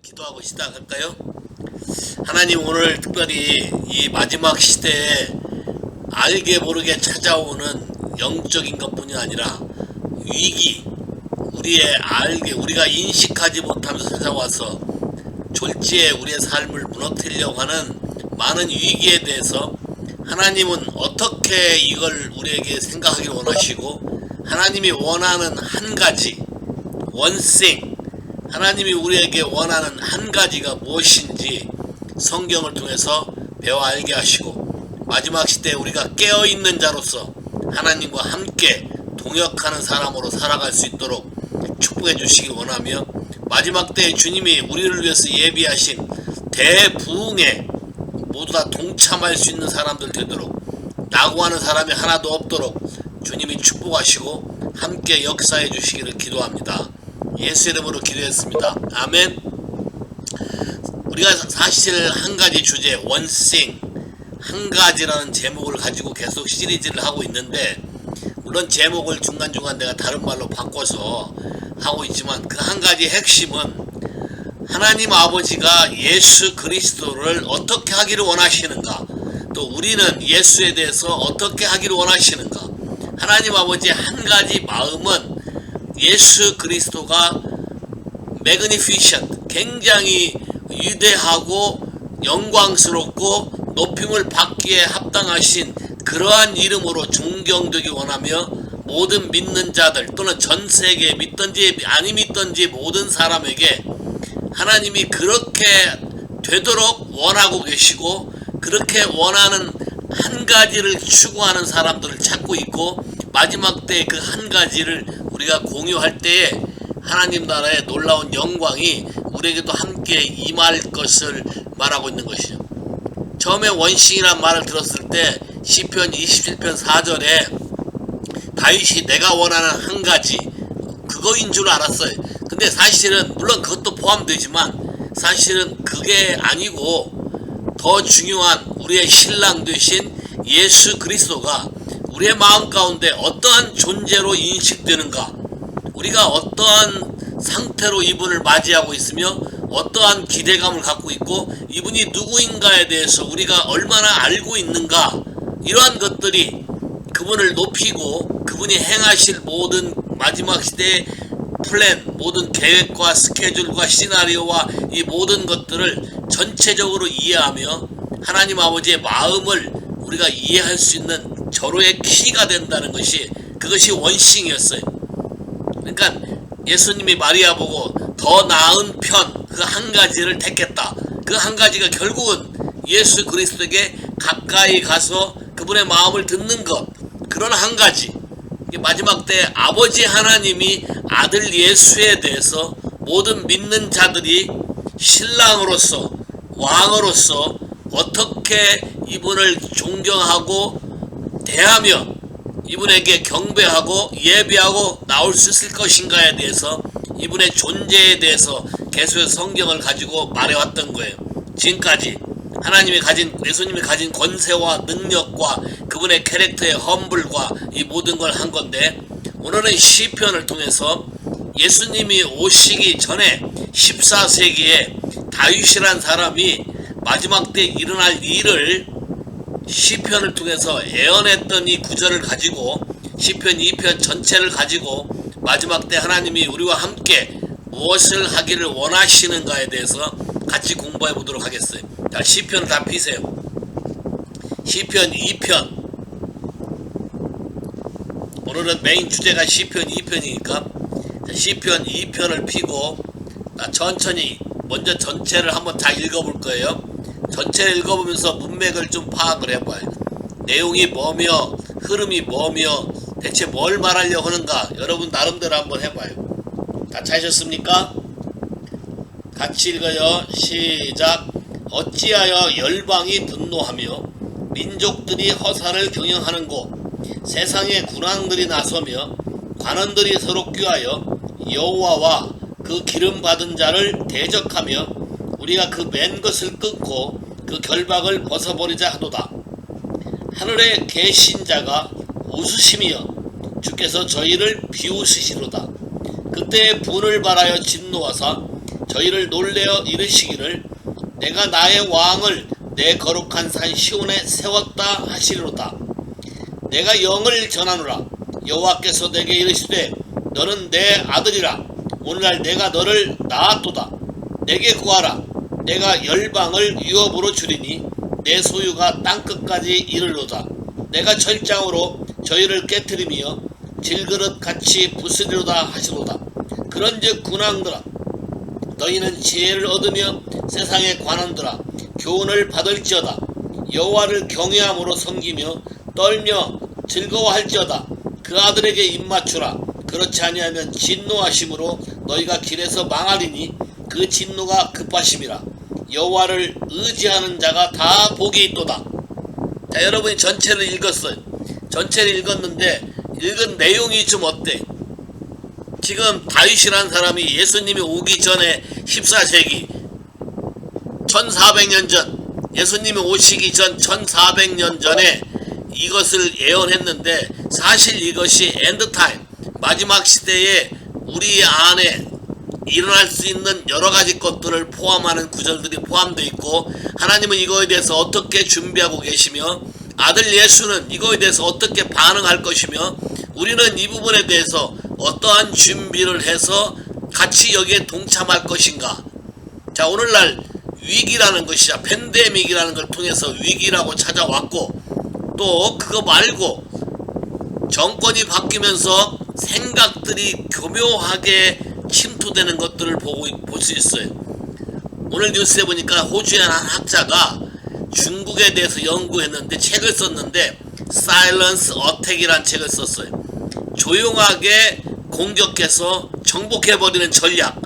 기도하고 시작할까요? 하나님, 오늘 특별히 이 마지막 시대에 알게 모르게 찾아오는 영적인 것뿐이 아니라 위기, 우리가 인식하지 못하면서 찾아와서 졸지에 우리의 삶을 무너뜨리려고 하는 많은 위기에 대해서 하나님은 어떻게 이걸 우리에게 생각하기를 원하시고, 하나님이 원하는 한 가지, 원생, 하나님이 우리에게 원하는 한 가지가 무엇인지 성경을 통해서 배워 알게 하시고, 마지막 시대에 우리가 깨어있는 자로서 하나님과 함께 동역하는 사람으로 살아갈 수 있도록 축복해 주시길 원하며, 마지막 때에 주님이 우리를 위해서 예비하신 대부흥에 모두 다 동참할 수 있는 사람들 되도록, 낙오하는 사람이 하나도 없도록 주님이 축복하시고 함께 역사해 주시기를 기도합니다. 예수 이름으로 기도했습니다. 아멘. 우리가 사실 한 가지 주제, 원생, 한 가지라는 제목을 가지고 계속 시리즈를 하고 있는데, 물론 제목을 중간중간 내가 다른 말로 바꿔서 하고 있지만 그 한 가지 핵심은 하나님 아버지가 예수 그리스도를 어떻게 하기를 원하시는가, 또 우리는 예수에 대해서 어떻게 하기를 원하시는가. 하나님 아버지의 한 가지 마음은 예수 그리스도가 magnificent, 굉장히 위대하고 영광스럽고 높임을 받기에 합당하신 그러한 이름으로 존경되기 원하며, 모든 믿는 자들 또는 전 세계에 믿든지 아니 믿든지 모든 사람에게 하나님이 그렇게 되도록 원하고 계시고, 그렇게 원하는 한 가지를 추구하는 사람들을 찾고 있고, 마지막 때에 그 한 가지를 우리가 공유할 때에 하나님 나라의 놀라운 영광이 우리에게도 함께 임할 것을 말하고 있는 것이죠. 처음에 원싱이란 말을 들었을 때 시편 27편 4절에 다윗이 내가 원하는 한 가지, 그거인 줄 알았어요. 근데 사실은 물론 그것도 포함되지만 사실은 그게 아니고, 더 중요한 우리의 신랑 되신 예수 그리스도가 우리의 마음 가운데 어떠한 존재로 인식되는가, 우리가 어떠한 상태로 이분을 맞이하고 있으며 어떠한 기대감을 갖고 있고, 이분이 누구인가에 대해서 우리가 얼마나 알고 있는가, 이러한 것들이 그분을 높이고 그분이 행하실 모든 마지막 시대의 플랜, 모든 계획과 스케줄과 시나리오와 이 모든 것들을 전체적으로 이해하며 하나님 아버지의 마음을 우리가 이해할 수 있는 절호의 키가 된다는 것이, 그것이 원싱이었어요. 그러니까 예수님이 마리아 보고 더 나은 편 그 한 가지를 택했다. 그 한 가지가 결국은 예수 그리스도에게 가까이 가서 그분의 마음을 듣는 것, 그런 한 가지. 마지막 때 아버지 하나님이 아들 예수에 대해서 모든 믿는 자들이 신랑으로서, 왕으로서 어떻게 이분을 존경하고 대하며 이분에게 경배하고 예배하고 나올 수 있을 것인가에 대해서, 이분의 존재에 대해서 계속해서 성경을 가지고 말해왔던 거예요. 지금까지 하나님이 가진, 예수님이 가진 권세와 능력과 그분의 캐릭터의 험블과 이 모든 걸 한 건데, 오늘은 시편을 통해서 예수님이 오시기 전에 14세기에 다윗이란 사람이 마지막 때 일어날 일을 시편을 통해서 예언했던 이 구절을 가지고, 시편 2편 전체를 가지고 마지막 때 하나님이 우리와 함께 무엇을 하기를 원하시는가에 대해서 같이 공부해 보도록 하겠어요. 자, 시편을 다 피세요. 시편 2편. 오늘은 메인 주제가 시편 2편이니까 시편 2편을 피고 천천히 먼저 전체를 한번 다 읽어볼 거예요. 전체를 읽어보면서 문맥을 좀 파악을 해봐요. 내용이 뭐며 흐름이 뭐며 대체 뭘 말하려고 하는가, 여러분 나름대로 한번 해봐요. 다 찾으셨습니까? 같이 읽어요. 시작. 어찌하여 열방이 분노하며 민족들이 허사를 경영하는고, 세상의 군왕들이 나서며 관원들이 서로 꾀하여 여호와와 그 기름 받은 자를 대적하며 우리가 그 맨 것을 끊고 그 결박을 벗어버리자 하도다. 하늘에 계신 자가 웃으시며 주께서 저희를 비웃으시로다. 그때 분을 발하여 진노하사 저희를 놀래어 이르시기를 내가 나의 왕을 내 거룩한 산 시온에 세웠다 하시리로다. 내가 영을 전하노라. 여호와께서 내게 이르시되 너는 내 아들이라. 오늘날 내가 너를 낳았도다. 내게 구하라. 내가 열방을 유업으로 주리니 내 소유가 땅끝까지 이르로다. 내가 철장으로 저희를 깨뜨리며 질그릇 같이 부수리로다 하시로다. 그런즉 군왕들아 너희는 지혜를 얻으며 세상의 관원들아 교훈을 받을지어다. 여호와를 경외함으로 섬기며 떨며 즐거워할지어다. 그 아들에게 입맞추라. 그렇지 아니하면 진노하심으로 너희가 길에서 망하리니 그 진노가 급하심이라. 여호와를 의지하는 자가 다 복이 있도다. 자, 여러분이 전체를 읽었어요. 전체를 읽었는데 읽은 내용이 좀 어때? 지금 다윗이라는 사람이 예수님이 오기 전에 14세기 1400년 전, 예수님이 오시기 전 1400년 전에 이것을 예언했는데, 사실 이것이 엔드타임, 마지막 시대에 우리 안에 일어날 수 있는 여러가지 것들을 포함하는 구절들이 포함되어 있고, 하나님은 이거에 대해서 어떻게 준비하고 계시며 아들 예수는 이거에 대해서 어떻게 반응할 것이며 우리는 이 부분에 대해서 어떠한 준비를 해서 같이 여기에 동참할 것인가. 자, 오늘날 위기라는 것이야, 팬데믹이라는 걸 통해서 위기라고 찾아왔고, 또 그거 말고 정권이 바뀌면서 생각들이 교묘하게 침투되는 것들을 볼 수 있어요. 오늘 뉴스에 보니까 호주의 한 학자가 중국에 대해서 연구했는데 책을 썼는데 Silence Attack이라는 책을 썼어요. 조용하게 공격해서 정복해버리는 전략.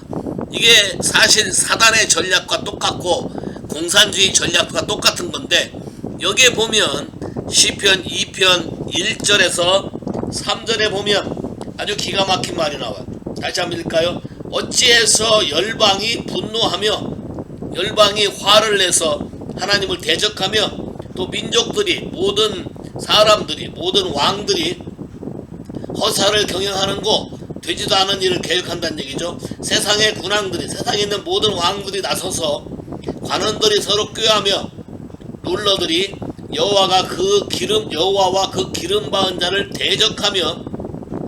이게 사실 사단의 전략과 똑같고 공산주의 전략과 똑같은 건데, 여기에 보면 시편 2편 1절에서 3절에 보면 아주 기가 막힌 말이 나와요. 다시 한번 읽을까요? 어찌해서 열방이 분노하며 열방이 화를 내서 하나님을 대적하며 또 민족들이, 모든 사람들이, 모든 왕들이 허사를 경영하는고 되지도 않은 일을 계획한다는 얘기죠. 세상의 군왕들이, 세상에 있는 모든 왕들이 나서서 관원들이 서로 꾀하며 룰러들이 여호와와 그 기름 바은 자를 대적하며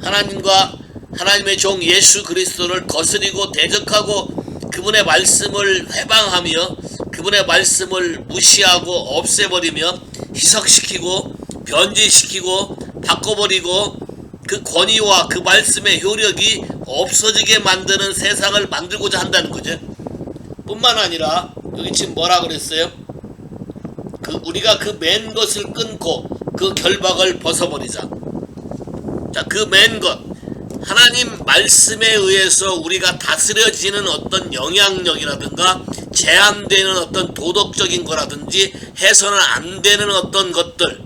하나님과 하나님의 종 예수 그리스도를 거스리고 대적하고 그분의 말씀을 회방하며 그분의 말씀을 무시하고 없애버리며 희석시키고 변질시키고 바꿔버리고 그 권위와 그 말씀의 효력이 없어지게 만드는 세상을 만들고자 한다는 거죠. 뿐만 아니라 여기 지금 뭐라 그랬어요? 우리가 그 맨 것을 끊고 그 결박을 벗어버리자. 자, 그 맨 것, 하나님 말씀에 의해서 우리가 다스려지는 어떤 영향력이라든가 제한되는 어떤 도덕적인 거라든지 해서는 안 되는 어떤 것들,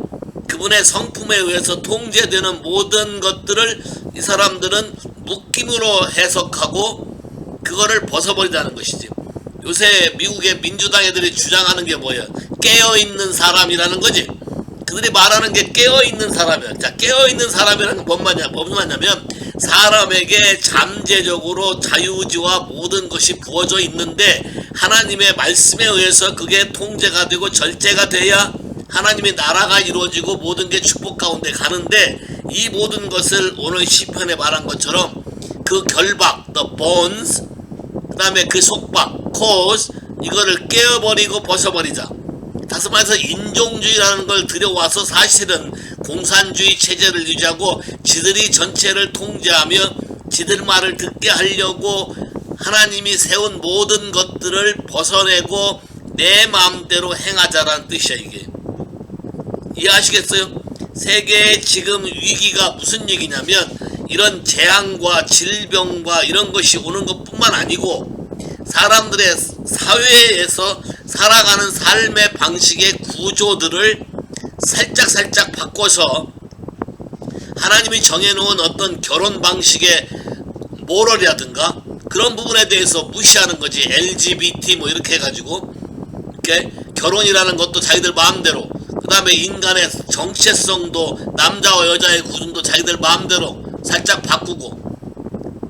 그분의 성품에 의해서 통제되는 모든 것들을 이 사람들은 묶임으로 해석하고 그거를 벗어버리자는 것이지. 요새 미국의 민주당 애들이 주장하는 게 뭐예요? 깨어있는 사람이라는 거지. 그들이 말하는 게 깨어있는 사람이야. 자, 깨어있는 사람이라는 건 뭔 말이냐면 사람에게 잠재적으로 자유의지와 모든 것이 부어져 있는데 하나님의 말씀에 의해서 그게 통제가 되고 절제가 돼야 하나님의 나라가 이루어지고 모든 게 축복 가운데 가는데, 이 모든 것을 오늘 시편에 말한 것처럼 그 결박, the bonds, 그 다음에 그 속박, cause, 이거를 깨어버리고 벗어버리자. 다시 말해서 인종주의라는 걸 들여와서 사실은 공산주의 체제를 유지하고 지들이 전체를 통제하며 지들 말을 듣게 하려고 하나님이 세운 모든 것들을 벗어내고 내 마음대로 행하자라는 뜻이야. 이게 이해하시겠어요? 세계의 지금 위기가 무슨 얘기냐면 이런 재앙과 질병과 이런 것이 오는 것뿐만 아니고 사람들의 사회에서 살아가는 삶의 방식의 구조들을 살짝 바꿔서 하나님이 정해놓은 어떤 결혼 방식의 모럴이라든가 그런 부분에 대해서 무시하는 거지. LGBT 뭐 이렇게 해가지고 이렇게 결혼이라는 것도 자기들 마음대로, 그 다음에 인간의 정체성도 남자와 여자의 구분도 자기들 마음대로 살짝 바꾸고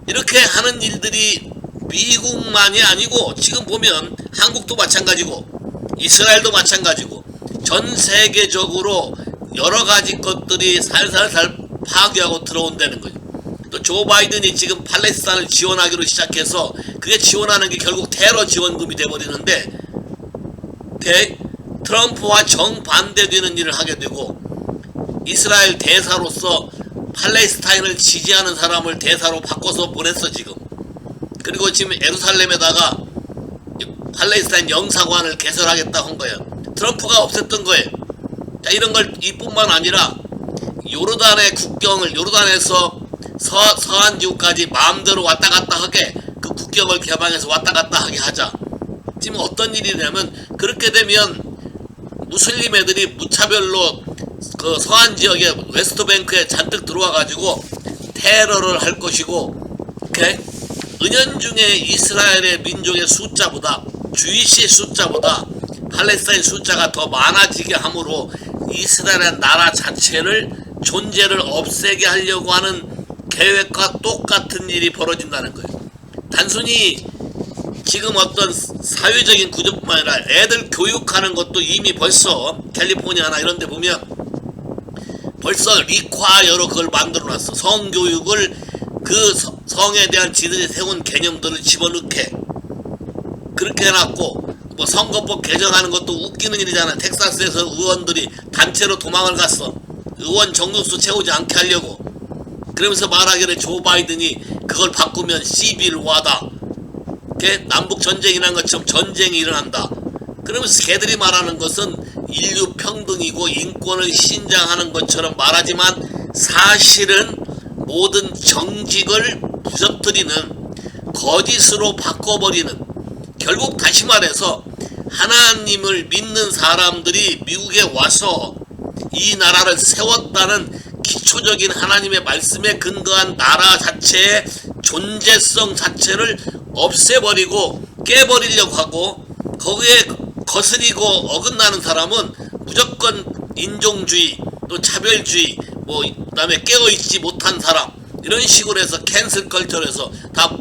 이렇게 하는 일들이 미국만이 아니고 지금 보면 한국도 마찬가지고 이스라엘도 마찬가지고 전 세계적으로 여러 가지 것들이 살살살 파괴하고 들어온다는 거죠. 또 조 바이든이 지금 팔레스타인을 지원하기로 시작해서 그게 지원하는 게 결국 테러 지원금이 돼버리는데 트럼프와 정반대되는 일을 하게 되고 이스라엘 대사로서 팔레스타인을 지지하는 사람을 대사로 바꿔서 보냈어 지금. 그리고 지금 예루살렘에다가 팔레스타인 영사관을 개설하겠다 한 거예요. 트럼프가 없앴던 거예요. 자, 이런 걸 이뿐만 아니라 요르단의 국경을 요르단에서 서한 지구까지 마음대로 왔다 갔다 하게 그 국경을 개방해서 왔다 갔다 하게 하자. 지금 어떤 일이냐면 그렇게 되면 무슬림 애들이 무차별로 그 서한 지역의 웨스트뱅크에 잔뜩 들어와 가지고 테러를 할 것이고, 이렇게 은연중에 이스라엘의 민족의 숫자보다 주이시 숫자보다 팔레스타인 숫자가 더 많아지게 함으로 이스라엘의 나라 자체를 존재를 없애게 하려고 하는 계획과 똑같은 일이 벌어진다는 거예요. 단순히 지금 어떤 사회적인 구조뿐만 아니라 애들 교육하는 것도 이미 벌써 캘리포니아나 이런 데 보면 벌써 리콰이어로 그걸 만들어 놨어. 성교육을 그 성에 대한 지들이 세운 개념들을 집어넣게 그렇게 해놨고, 뭐 선거법 개정하는 것도 웃기는 일이잖아. 텍사스에서 의원들이 단체로 도망을 갔어. 의원 정족수 채우지 않게 하려고. 그러면서 말하기를 조 바이든이 그걸 바꾸면 시빌 와다, 남북 전쟁이라는 것처럼 전쟁이 일어난다. 그러면서 걔들이 말하는 것은 인류 평등이고 인권을 신장하는 것처럼 말하지만 사실은 모든 정직을 부서뜨리는 거짓으로 바꿔버리는, 결국 다시 말해서 하나님을 믿는 사람들이 미국에 와서 이 나라를 세웠다는 기초적인 하나님의 말씀에 근거한 나라 자체의 존재성 자체를 없애버리고 깨버리려고 하고, 거기에 거스리고 어긋나는 사람은 무조건 인종주의 또 차별주의 뭐 그다음에 깨어있지 못한 사람 이런 식으로 해서 캔슬 컬처에서 다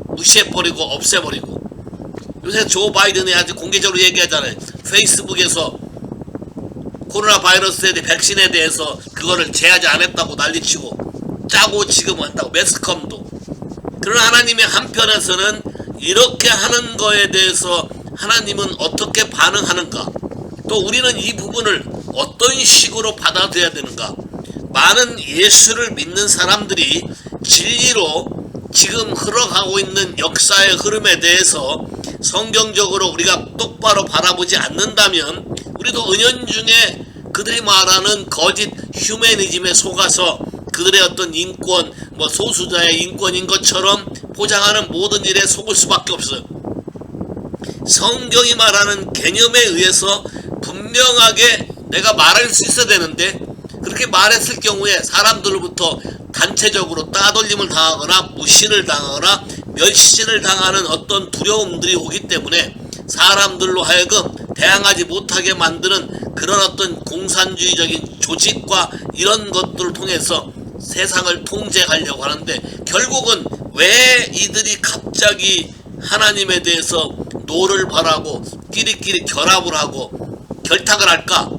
무시해버리고 없애버리고, 요새 조 바이든이 아주 공개적으로 얘기하잖아요. 페이스북에서 코로나 바이러스에 대해 백신에 대해서 그거를 제하지 않았다고 난리치고 짜고 지금 한다고 매스컴도. 그러나 하나님의 한편에서는 이렇게 하는 거에 대해서 하나님은 어떻게 반응하는가, 또 우리는 이 부분을 어떤 식으로 받아들여야 되는가. 많은 예수를 믿는 사람들이 진리로 지금 흘러가고 있는 역사의 흐름에 대해서 성경적으로 우리가 똑바로 바라보지 않는다면 우리도 은연중에 그들이 말하는 거짓 휴머니즘에 속아서 그들의 어떤 인권, 뭐 소수자의 인권인 것처럼 포장하는 모든 일에 속을 수밖에 없어요. 성경이 말하는 개념에 의해서 분명하게 내가 말할 수 있어야 되는데, 그렇게 말했을 경우에 사람들로부터 단체적으로 따돌림을 당하거나 무시를 당하거나 멸시를 당하는 어떤 두려움들이 오기 때문에 사람들로 하여금 대항하지 못하게 만드는 그런 어떤 공산주의적인 조직과 이런 것들을 통해서 세상을 통제하려고 하는데, 결국은 왜 이들이 갑자기 하나님에 대해서 노를 바라고 끼리끼리 결합을 하고 결탁을 할까?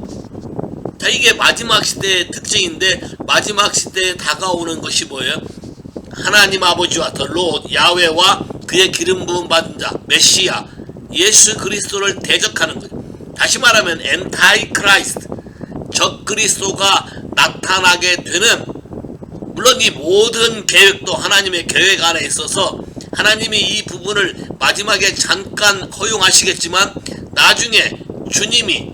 자, 이게 마지막 시대의 특징인데, 마지막 시대에 다가오는 것이 뭐예요? 하나님 아버지와 더 로드 야훼와 그의 기름 부음 받은 자 메시아 예수 그리스도를 대적하는 거죠. 다시 말하면 엔타이 크라이스트, 적 그리스도가 나타나게 되는, 물론 이 모든 계획도 하나님의 계획 안에 있어서 하나님이 이 부분을 마지막에 잠깐 허용하시겠지만 나중에 주님이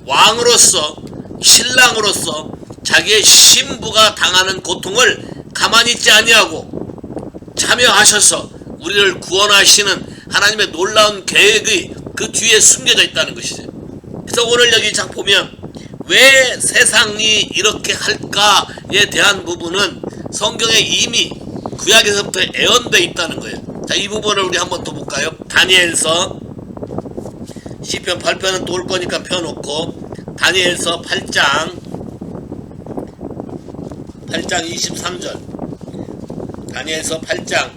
왕으로서 신랑으로서 자기의 신부가 당하는 고통을 가만히 있지 아니하고 참여하셔서 우리를 구원하시는 하나님의 놀라운 계획이 그 뒤에 숨겨져 있다는 것이죠. 그래서 오늘 여기 장 보면 왜 세상이 이렇게 할까에 대한 부분은 성경에 이미 구약에서부터 예언되어 있다는 거예요. 자, 이 부분을 우리 한번 더 볼까요? 다니엘서 시편 8편은 또 올 거니까 펴놓고 다니엘서 8장 23절, 다니엘서 8장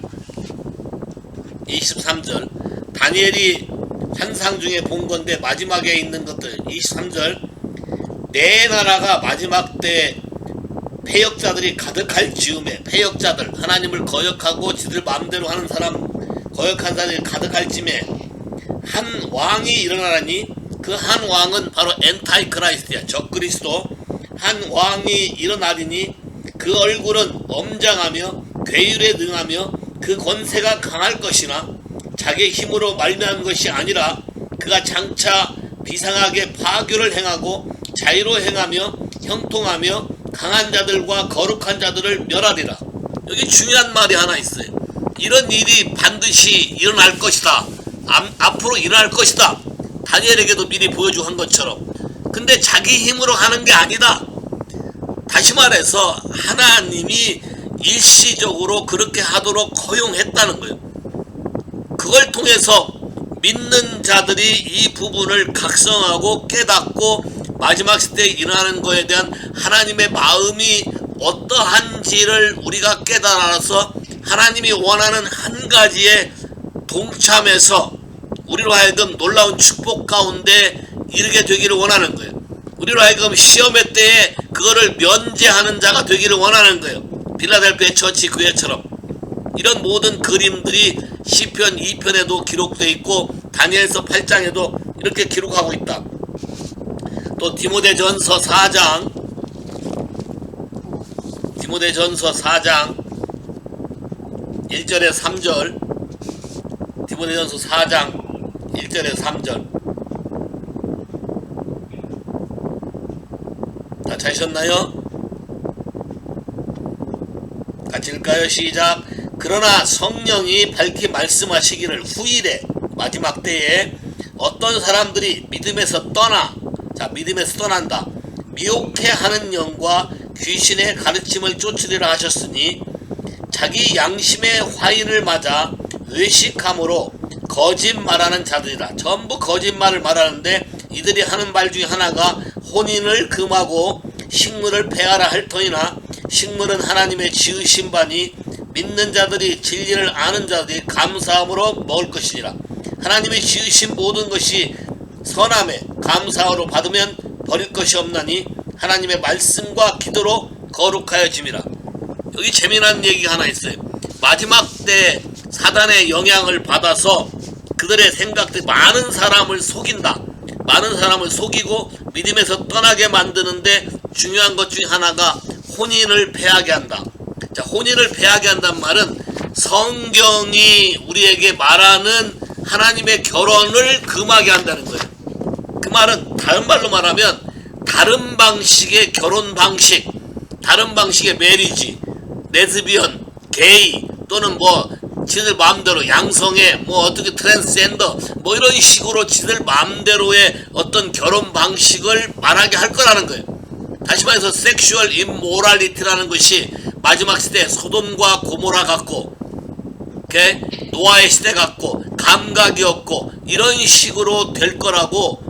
23절. 다니엘이 환상 중에 본 건데 마지막에 있는 것들 23절. 내 나라가 마지막 때 패역자들이 가득할 즈음에, 패역자들, 하나님을 거역하고 지들 마음대로 하는 사람, 거역한 자들이 가득할 즈음에 한 왕이 일어나라니, 그 한 왕은 바로 엔타이크라이스트야. 적그리스도. 한 왕이 일어나리니 그 얼굴은 엄장하며 괴율에 능하며 그 권세가 강할 것이나 자기의 힘으로 말미암은 것이 아니라 그가 장차 비상하게 파교를 행하고 자유로 행하며 형통하며 강한 자들과 거룩한 자들을 멸하리라. 여기 중요한 말이 하나 있어요. 이런 일이 반드시 일어날 것이다. 앞으로 일어날 것이다. 다니엘에게도 미리 보여주고 한 것처럼. 근데 자기 힘으로 하는 게 아니다. 다시 말해서 하나님이 일시적으로 그렇게 하도록 허용했다는 거예요. 그걸 통해서 믿는 자들이 이 부분을 각성하고 깨닫고 마지막 시대에 일어나는 것에 대한 하나님의 마음이 어떠한지를 우리가 깨달아서 하나님이 원하는 한 가지에 동참해서 우리로 하여금 놀라운 축복 가운데 이르게 되기를 원하는 거예요. 우리로 하여금 시험의 때에 그거를 면제하는 자가 되기를 원하는 거예요. 빌라델피아 처치 교회처럼. 이런 모든 그림들이 시편 2편에도 기록되어 있고 다니엘서 8장에도 이렇게 기록하고 있다. 또 디모데전서 4장 1절에 3절, 디모데전서 4장 1절에 3절. 다 찾으셨나요? 같이 읽을까요? 시작. 그러나 성령이 밝히 말씀하시기를 후일에, 마지막 때에 어떤 사람들이 믿음에서 떠나, 자, 믿음에서 떠난다, 미혹해 하는 영과 귀신의 가르침을 쫓으리라 하셨으니 자기 양심의 화인을 맞아 의식함으로 거짓말하는 자들이라. 전부 거짓말을 말하는데 이들이 하는 말 중에 하나가 혼인을 금하고 식물을 폐하라 할 터이나 식물은 하나님의 지으신 바니 믿는 자들이 진리를 아는 자들이 감사함으로 먹을 것이니라. 하나님이 지으신 모든 것이 선함에 감사로 받으면 버릴 것이 없나니 하나님의 말씀과 기도로 거룩하여짐이라. 여기 재미난 얘기가 하나 있어요. 마지막 때 사단의 영향을 받아서 그들의 생각들, 많은 사람을 속인다. 많은 사람을 속이고 믿음에서 떠나게 만드는데 중요한 것 중에 하나가 혼인을 폐하게 한다. 자, 혼인을 폐하게 한다는 말은 성경이 우리에게 말하는 하나님의 결혼을 금하게 한다는 거예요. 그 말은 다른 말로 말하면 다른 방식의 결혼 방식, 다른 방식의 메리지, 레즈비언, 게이 또는 뭐 지들 마음대로 양성애, 뭐 어떻게 트랜스젠더, 뭐 이런 식으로 지들 마음대로의 어떤 결혼 방식을 말하게 할 거라는 거예요. 다시 말해서 섹슈얼 임모랄리티라는 것이 마지막 시대 소돔과 고모라 같고, 노아의 시대 같고, 감각이 없고 이런 식으로 될 거라고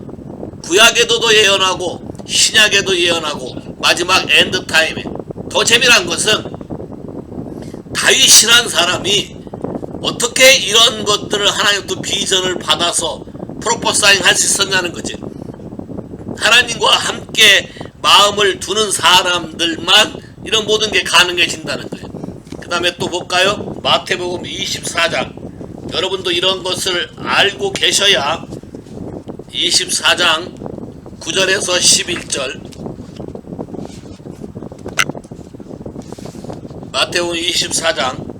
구약에도 예언하고 신약에도 예언하고 마지막 엔드타임에. 더 재미난 것은 다윗이란 사람이 어떻게 이런 것들을 하나님도 비전을 받아서 프로포사잉 할 수 있었냐는 거지. 하나님과 함께 마음을 두는 사람들만 이런 모든 게 가능해진다는 거예요. 그 다음에 또 볼까요? 마태복음 24장. 여러분도 이런 것을 알고 계셔야 24장 9절에서 11절. 마태복음 24장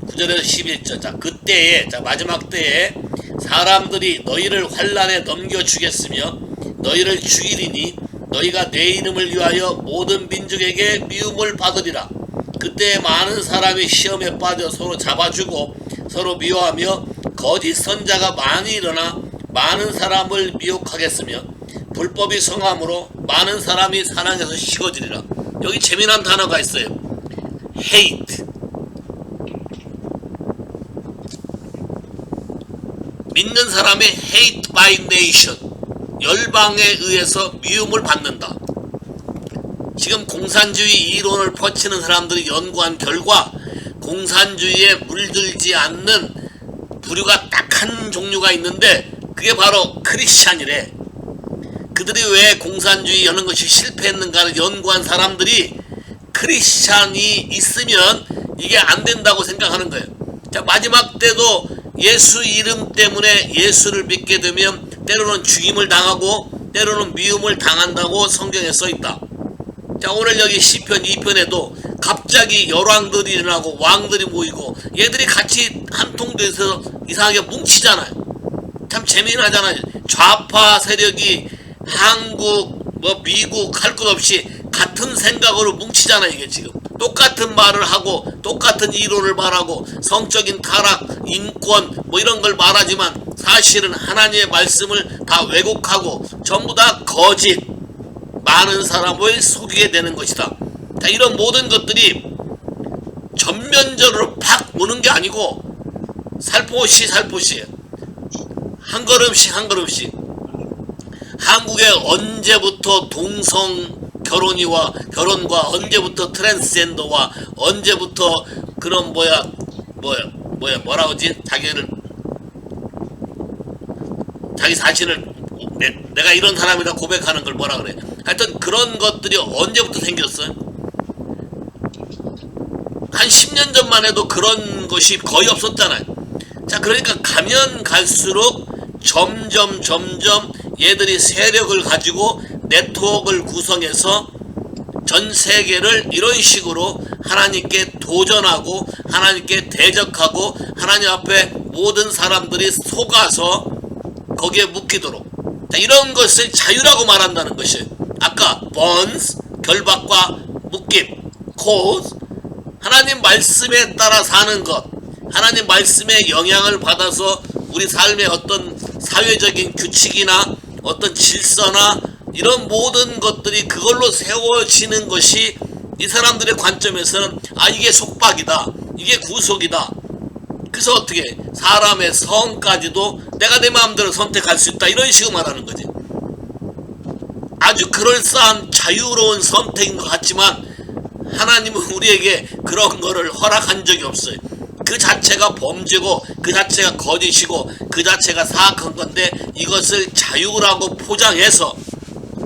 9절에서 11절. 자, 그때에, 자, 마지막 때에 사람들이 너희를 환난에 넘겨주겠으며 너희를 죽이리니 너희가 내 이름을 위하여 모든 민족에게 미움을 받으리라. 그때 많은 사람이 시험에 빠져 서로 잡아주고 서로 미워하며 거짓 선자가 많이 일어나 많은 사람을 미혹하겠으며 불법이 성함으로 많은 사람이 사랑에서 식어지리라. 여기 재미난 단어가 있어요. hate. 믿는 사람의 hate by nation, 열방에 의해서 미움을 받는다. 지금 공산주의 이론을 펼치는 사람들이 연구한 결과 공산주의에 물들지 않는 부류가 딱 한 종류가 있는데 그게 바로 크리스찬이래. 그들이 왜 공산주의 이런 것이 실패했는가를 연구한 사람들이 크리스찬이 있으면 이게 안 된다고 생각하는 거예요. 자, 마지막 때도 예수 이름 때문에 예수를 믿게 되면 때로는 죽임을 당하고 때로는 미움을 당한다고 성경에 써있다. 자, 오늘 여기 시편 2편에도 갑자기 열왕들이 일어나고 왕들이 모이고 얘들이 같이 한 통돼서 이상하게 뭉치잖아요. 참 재미나잖아요. 좌파 세력이 한국 뭐 미국 할 것 없이 같은 생각으로 뭉치잖아요. 이게 지금 똑같은 말을 하고 똑같은 이론을 말하고 성적인 타락, 인권 뭐 이런 걸 말하지만 사실은 하나님의 말씀을 다 왜곡하고 전부 다 거짓, 많은 사람을 속이게 되는 것이다. 자, 이런 모든 것들이 전면적으로 팍 오는 게 아니고 살포시 한 걸음씩 한 걸음씩. 한국에 언제부터 동성 결혼과 언제부터 트랜스젠더와 언제부터 그런 뭐라고 하지? 자기 자신을 내가 이런 사람이라 고백하는 걸 뭐라 그래? 하여튼 그런 것들이 언제부터 생겼어요? 한 10년 전만 해도 그런 것이 거의 없었잖아요. 자, 그러니까 가면 갈수록 점점 얘들이 세력을 가지고 네트워크를 구성해서 전 세계를 이런 식으로 하나님께 도전하고 하나님께 대적하고 하나님 앞에 모든 사람들이 속아서 거기에 묶이도록, 자, 이런 것을 자유라고 말한다는 것이에요. 아까 bonds, 결박과 묶임, cause, 하나님 말씀에 따라 사는 것, 하나님 말씀의 영향을 받아서 우리 삶의 어떤 사회적인 규칙이나 어떤 질서나 이런 모든 것들이 그걸로 세워지는 것이 이 사람들의 관점에서는 이게 속박이다, 이게 구속이다. 그래서 어떻게 사람의 성까지도 내가 내 마음대로 선택할 수 있다, 이런 식으로 말하는 거지. 아주 그럴싸한 자유로운 선택인 것 같지만 하나님은 우리에게 그런 거를 허락한 적이 없어요. 그 자체가 범죄고 그 자체가 거짓이고 그 자체가 사악한 건데 이것을 자유라고 포장해서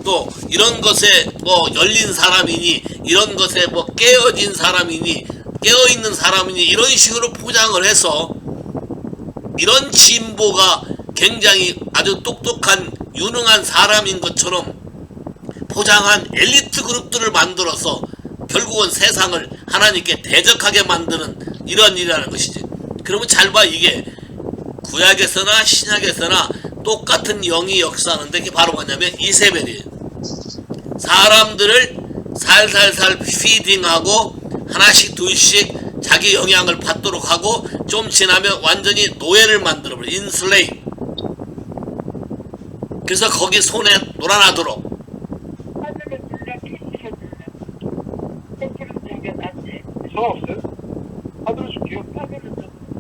또 이런 것에 뭐 열린 사람이니 이런 것에 뭐 깨어진 사람이니 깨어있는 사람이니 이런 식으로 포장을 해서 이런 진보가 굉장히 아주 똑똑한 유능한 사람인 것처럼 포장한 엘리트 그룹들을 만들어서 결국은 세상을 하나님께 대적하게 만드는 이런 일이라는 것이지. 그러면 잘 봐, 이게 구약에서나 신약에서나 똑같은 영이 역사하는데 그게 바로 뭐냐면 이세벨이에요. 사람들을 살살살 피딩하고 하나씩 둘씩 자기 영향을 받도록 하고 좀 지나면 완전히 노예를 만들어버려. 인슬레이. 그래서 거기 손에 놀아나도록. 상관없어요? 카드로 줄게요.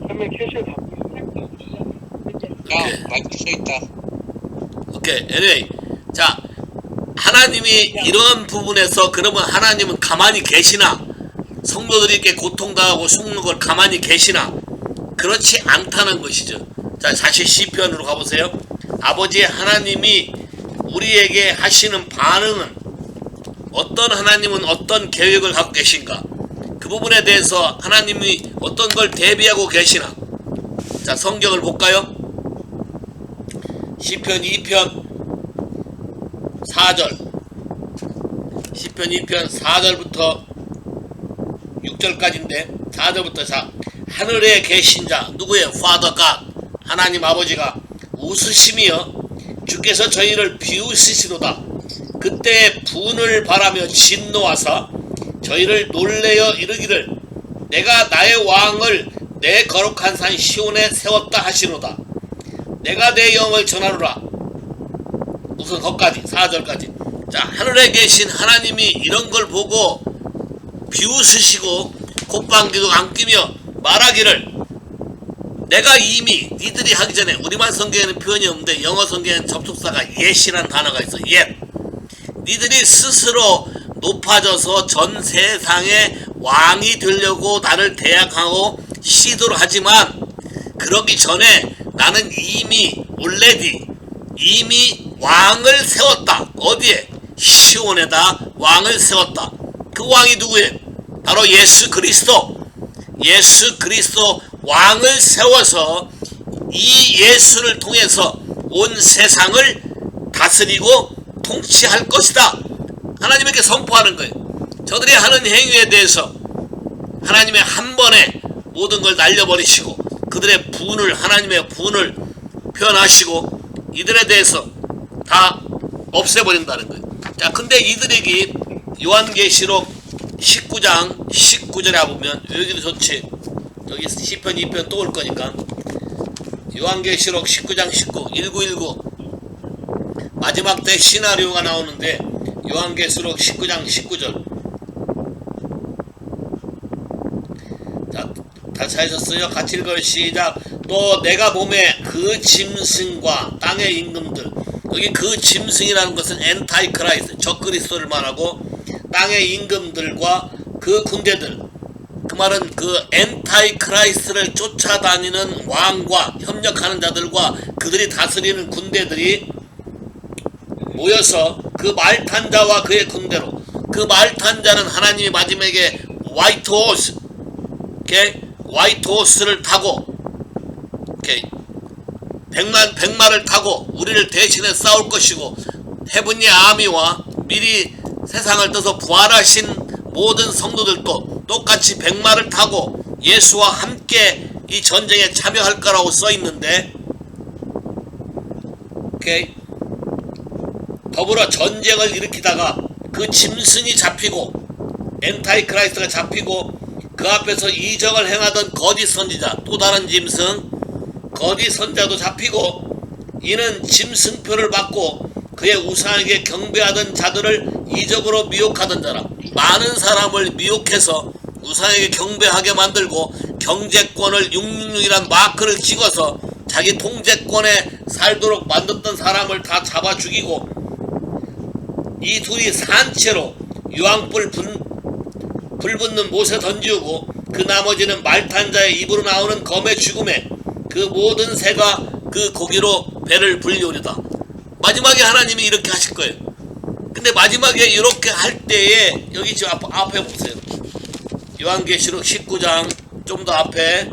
그러면 캐시에 담고 있어요. 마이크 써있다. 오케이. anyway. 자, 하나님이 이런 부분에서 그러면 하나님은 가만히 계시나? 성도들이 이렇게 고통당하고 죽는 걸 가만히 계시나? 그렇지 않다는 것이죠. 자, 다시 시편으로 가보세요. 아버지 하나님이 우리에게 하시는 반응은, 어떤 하나님은 어떤 계획을 갖고 계신가? 그 부분에 대해서 하나님이 어떤 걸 대비하고 계시나? 자, 성경을 볼까요? 시편 2편 4절. 시편 2편 4절부터 6절까지인데 4절부터 자, 하늘에 계신 자 누구예요? Father God, 하나님 아버지가 웃으심이여 주께서 저희를 비웃으시도다. 그때 분을 바라며 진노하사 저희를 놀래어 이르기를 내가 나의 왕을 내 거룩한 산 시온에 세웠다 하시노다. 내가 내 영을 전하노라. 우선 거기까지 4절까지. 자, 하늘에 계신 하나님이 이런 걸 보고 비웃으시고 콧방귀도 안 끼며 말하기를 내가 이미 니들이 하기 전에, 우리말 성경에는 표현이 없는데 영어 성경에는 접속사가 yet이라는 단어가 있어. yet. 니들이 스스로 높아져서 전 세상의 왕이 되려고 나를 대항하고 시도를 하지만 그러기 전에 나는 이미 왕을 세웠다. 어디에? 시온에다 왕을 세웠다. 그 왕이 누구예요? 바로 예수 그리스도. 예수 그리스도 왕을 세워서 이 예수를 통해서 온 세상을 다스리고 통치할 것이다. 하나님에게 선포하는 거예요. 저들이 하는 행위에 대해서 하나님의 한 번에 모든 걸 날려버리시고 그들의 분을, 하나님의 분을 표현하시고 이들에 대해서 다 없애버린다는 거예요. 자, 근데 이들에게 요한계시록 19장 19절에 보면 여기도 좋지. 여기 시편 2편 또 올 거니까 요한계시록 19장 19 마지막 때 시나리오가 나오는데 요한계시록 19장 19절. 자, 다 찾으셨어요? 같이 읽어요. 시작. 또 내가 봄에 그 짐승과 땅의 임금들, 여기 그 짐승이라는 것은 엔타이크라이스트, 적그리스도를 말하고 땅의 임금들과 그 군대들, 그 말은 그 엔타이크라이스트를 쫓아다니는 왕과 협력하는 자들과 그들이 다스리는 군대들이 모여서 그 말탄 자와 그의 군대로, 그 말탄 자는 하나님이 마지막에 화이트 호스, 화이트 호스를 타고 백마를 타고 우리를 대신해 싸울 것이고, 헤븐리 아미와 미리 세상을 떠서 부활하신 모든 성도들도 똑같이 백마를 타고 예수와 함께 이 전쟁에 참여할 거라고 써 있는데, 더불어 전쟁을 일으키다가 그 짐승이 잡히고 엔타이크라이스트가 잡히고 그 앞에서 이적을 행하던 거짓 선지자, 또 다른 짐승 거짓 선자도 잡히고, 이는 짐승표를 받고 그의 우상에게 경배하던 자들을 이적으로 미혹하던 자라. 많은 사람을 미혹해서 우상에게 경배하게 만들고 경제권을 666이란 마크를 찍어서 자기 통제권에 살도록 만들었던 사람을 다 잡아 죽이고, 이 둘이 산채로 유황불 불붙는 못에 던지우고 그 나머지는 말탄자의 입으로 나오는 검의 죽음에 그 모든 새가 그 고기로 배를 불리우리다. 마지막에 하나님이 이렇게 하실 거예요. 근데 마지막에 이렇게 할 때에 여기 지금 앞에 보세요. 요한계시록 19장 좀 더 앞에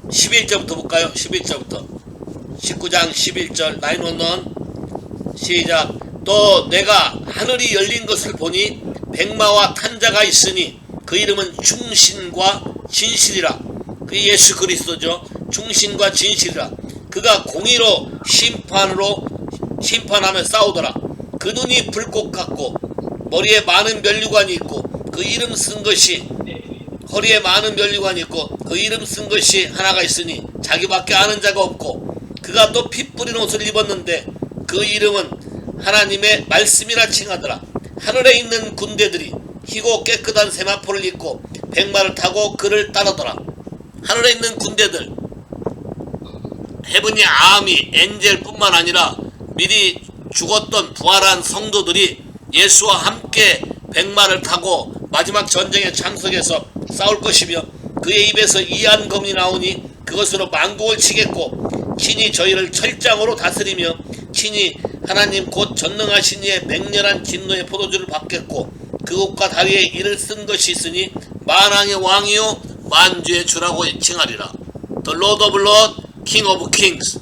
11절부터 볼까요? 11절부터 19장 11절 911 시작. 또 내가 하늘이 열린 것을 보니 백마와 탄자가 있으니 그 이름은 충신과 진실이라. 그 예수 그리스도죠. 충신과 진실이라. 그가 공의로 심판하며 싸우더라. 그 눈이 불꽃 같고 머리에 많은 면류관이 있고 그 이름 쓴 것이, 허리에 많은 면류관이 있고 그 이름 쓴 것이 하나가 있으니 자기밖에 아는 자가 없고, 그가 또 피 뿌린 옷을 입었는데 그 이름은 하나님의 말씀이라 칭하더라. 하늘에 있는 군대들이 희고 깨끗한 세마포를 입고 백마를 타고 그를 따르더라. 하늘에 있는 군대들, 헤븐리 아미, 엔젤뿐만 아니라 미리 죽었던 부활한 성도들이 예수와 함께 백마를 타고 마지막 전쟁에 참석해서 싸울 것이며, 그의 입에서 이한검이 나오니 그것으로 만국을 치겠고, 친히 저희를 철장으로 다스리며 친히 하나님 곧 전능하신 이의 맹렬한 진노의 포도주를 받겠고, 그곳과 다리에 이를 쓴 것이 있으니 만왕의 왕이요 만주의 주라고 칭하리라. The Lord of Lords, King of Kings.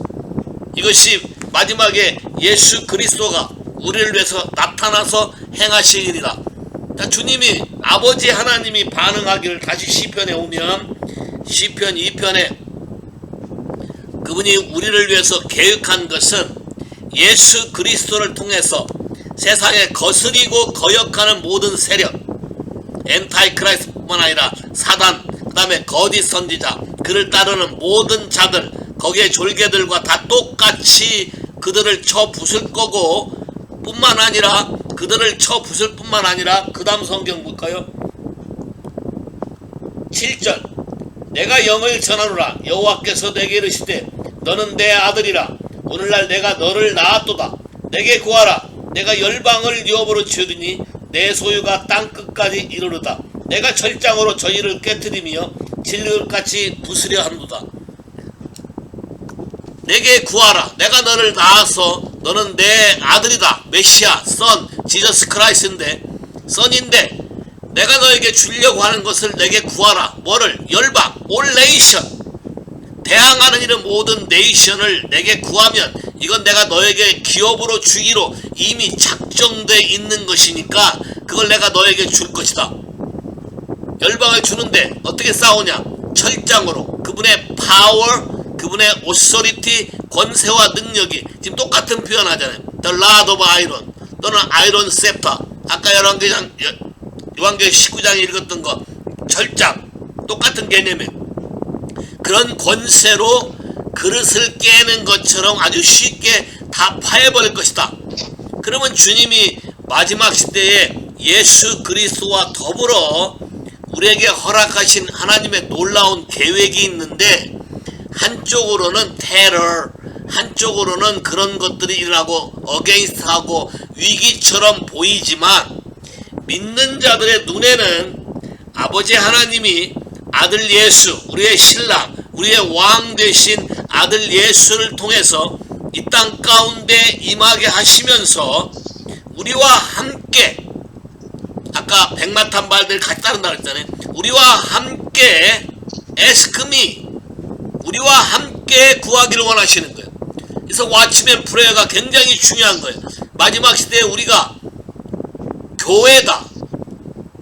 이것이 마지막에 예수 그리스도가 우리를 위해서 나타나서 행하실 일이다. 자, 주님이 아버지 하나님이 반응하기를 다시 시편에 오면 시편 2편에 그분이 우리를 위해서 계획한 것은 예수 그리스도를 통해서 세상에 거스리고 거역하는 모든 세력, 엔타이크라이스트뿐만 아니라 사단, 그 다음에 거짓 선지자, 그를 따르는 모든 자들, 거기에 졸개들과 다 똑같이 그들을 쳐 부술 거고, 뿐만 아니라 그들을 쳐 부술 뿐만 아니라 그 다음 성경 볼까요? 7절. 내가 영을 전하노라. 여호와께서 내게 이르시되 너는 내 아들이라. 오늘날 내가 너를 낳았도다. 내게 구하라. 내가 열방을 유업으로 지으리니 내 소유가 땅끝까지 이르르다. 내가 철장으로 저희를 깨뜨리며 진흙같이 부수려 하는도다. 내게 구하라. 내가 너를 낳아서 너는 내 아들이다. 메시아, 선, 지저스 크라이스인데, 선인데 내가 너에게 주려고 하는 것을 내게 구하라. 뭐를? 열방, 올 네이션, 대항하는 이런 모든 네이션을 내게 구하면 이건 내가 너에게 기업으로 주기로 이미 작정돼 있는 것이니까 그걸 내가 너에게 줄 것이다. 열방을 주는데 어떻게 싸우냐? 철장으로. 그분의 파워, 그분의 오소리티, 권세와 능력이 지금 똑같은 표현 하잖아요. The Rod of Iron 또는 아이론 셉터. 아까 요한계시록 19장에 읽었던 거 철장 똑같은 개념이에요. 그런 권세로 그릇을 깨는 것처럼 아주 쉽게 다 파해버릴 것이다. 그러면 주님이 마지막 시대에 예수 그리스도와 더불어 우리에게 허락하신 하나님의 놀라운 계획이 있는데, 한쪽으로는 테러, 한쪽으로는 그런 것들이 일어나고 어게인스트하고 위기처럼 보이지만, 믿는 자들의 눈에는 아버지 하나님이 아들 예수, 우리의 신랑, 우리의 왕 되신 아들 예수를 통해서 이 땅 가운데 임하게 하시면서 우리와 함께, 아까 백마탄 발들 같이 따른다 그랬잖아요. 우리와 함께 에스크미, 우리와 함께 구하기를 원하시는 거예요. 그래서 왓츠맨 프레어가 굉장히 중요한 거예요. 마지막 시대에 우리가 교회다,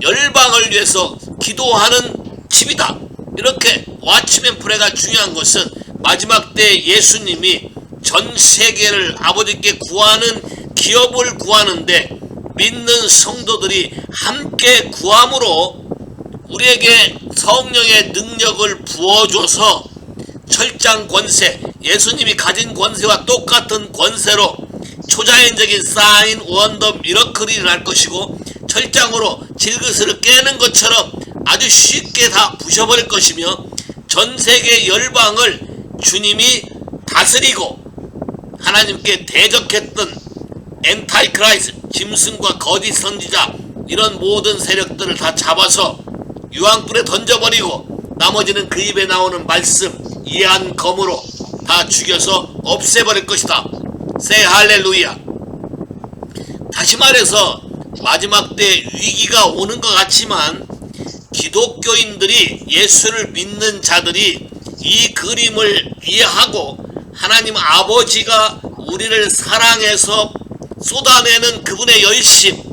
열방을 위해서 기도하는 집이다. 이렇게 왓츠맨 프레가 중요한 것은 마지막 때 예수님이 전 세계를 아버지께 구하는 기업을 구하는데 믿는 성도들이 함께 구함으로 우리에게 성령의 능력을 부어줘서 철장 권세, 예수님이 가진 권세와 똑같은 권세로 초자연적인 사인, 원더, 미러클이 일어날 것이고, 철장으로 질그스를 깨는 것처럼 아주 쉽게 다 부셔버릴 것이며, 전세계 열방을 주님이 다스리고 하나님께 대적했던 엔타이크라이스, 짐승과 거짓 선지자, 이런 모든 세력들을 다 잡아서 유황불에 던져버리고 나머지는 그 입에 나오는 말씀, 이한 검으로 다 죽여서 없애버릴 것이다. 세 할렐루야. 다시 말해서 마지막 때 위기가 오는 것 같지만 기독교인들이, 예수를 믿는 자들이 이 그림을 이해하고 하나님 아버지가 우리를 사랑해서 쏟아내는 그분의 열심,